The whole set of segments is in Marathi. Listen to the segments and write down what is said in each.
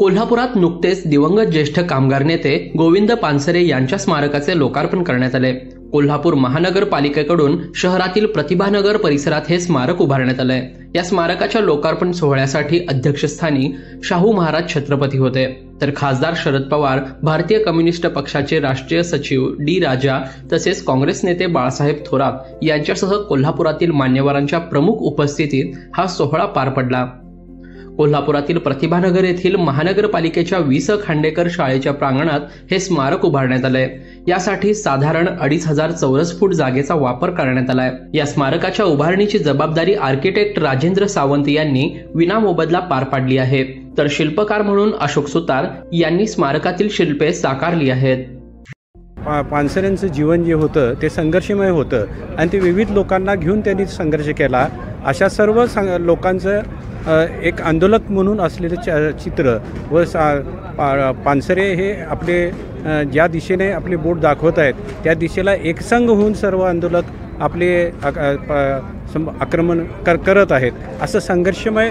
कोल्हापुरात नुकतेच दिवंगत ज्येष्ठ कामगार नेते गोविंद पानसरे यांच्या स्मारकाचे लोकार्पण करण्यात आले। कोल्हापूर महानगरपालिकेकडून शहरातील प्रतिभानगर परिसरात हे स्मारक उभारण्यात आले। या स्मारकाच्या लोकार्पण सोहळ्यासाठी अध्यक्षस्थानी शाहू महाराज छत्रपती होते, तर खासदार शरद पवार, भारतीय कम्युनिस्ट पक्षाचे राष्ट्रीय सचिव डी राजा तसेच काँग्रेस नेते बाळासाहेब थोरात यांच्यासह कोल्हापुरातील मान्यवरांच्या प्रमुख उपस्थितीत हा सोहळा पार पडला। कोल्हापुरातील प्रतिभानगर येथील महानगरपालिकेच्या वी.स. खांडेकर शाळेच्या प्रांगणात हे स्मारक उभारण्यात आले। यासाठी साधारण 2,500 चौरस फूट जागेचा वापर करण्यात आलाय। या स्मारकाच्या उभारणीची जबाबदारी आर्किटेक्ट राजेंद्र सावंत यांनी विनामोबदला पार पाडली आहे, तर शिल्पकार म्हणून अशोक सुतार यांनी स्मारकातील शिल्पे साकारली आहेत। पानसरेंचं जीवन जे होतं ते संघर्षमय होतं आणि ते विविध लोकांना घेऊन त्यांनी संघर्ष केला। अशा सर्व लोकांचं एक आंदोलक म्हणून असलेले चित्र व पानसरे हे आपले ज्या दिशेने आपले बोट दाखवत आहेत त्या दिशेला एकसंघ होऊन सर्व आंदोलक आपले आक्रमण करत आहेत, असं संघर्षमय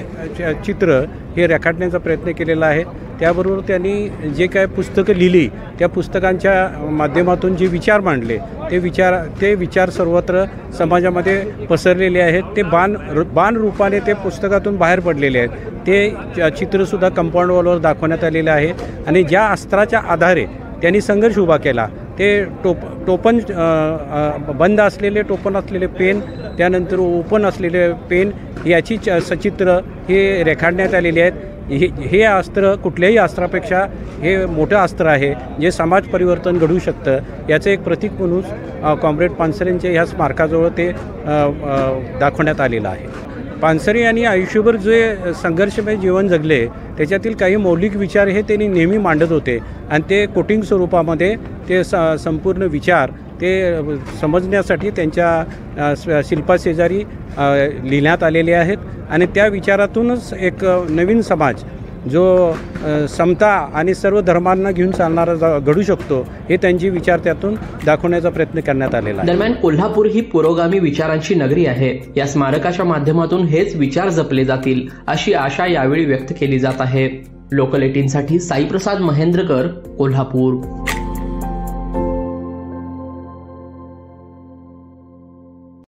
चित्र हे रेखाटण्याचा प्रयत्न केलेला आहे। त्याबरोबर त्यांनी जे काय पुस्तकं लिहिली त्या पुस्तकांच्या माध्यमातून जे विचार मांडले ते विचार सर्वत्र समाजामध्ये पसरलेले आहेत। ते बाण रूपाने ते पुस्तकातून बाहेर पडलेले आहेत। ते चित्रसुद्धा कंपाऊंड वॉलवर दाखवण्यात आलेले आहे आणि ज्या अस्त्राच्या आधारे त्यांनी संघर्ष उभा केला ते टोपन बंद असलेले टोपन असलेले पेन, त्यानंतर ओपन असलेले पेन याची सचित्र हे रेखाटण्यात आलेली आहेत। हे अस्त्र कुठल्याही अस्त्रापेक्षा हे मोठं अस्त्र आहे जे समाज परिवर्तन घडवू शकतं, याचं एक प्रतीक म्हणून कॉम्रेड पानसरेंच्या ह्या स्मारकाजवळ ते दाखवण्यात आलेलं आहे। पानसरे यांनी आयुष्यभर जे संघर्षमय जीवन जगले त्याच्यातील काही मौलिक विचार हे त्यांनी नेहमी मांडत होते आणि ते कोटिंग स्वरूपामध्ये ते संपूर्ण विचार ते समजण्यासाठी त्यांच्या शिल्पाशेजारी लिहिण्यात आलेले आहेत आणि त्या विचारातूनच एक नवीन समाज जो समता आणि सर्व धर्मांना घेऊन चालणारा घडू शकतो हे त्यांचे विचार त्यातून दाखवण्याचा प्रयत्न करण्यात आलेला आहे। दरम्यान कोल्हापूर ही पुरोगामी विचारांची नगरी आहे। या स्मारकाच्या माध्यमातून हेच विचार जपले जातील अशी आशा यावेळी व्यक्त केली जात आहे। लोकल 18 साठी साईप्रसाद महेंद्रकर, कोल्हापूर।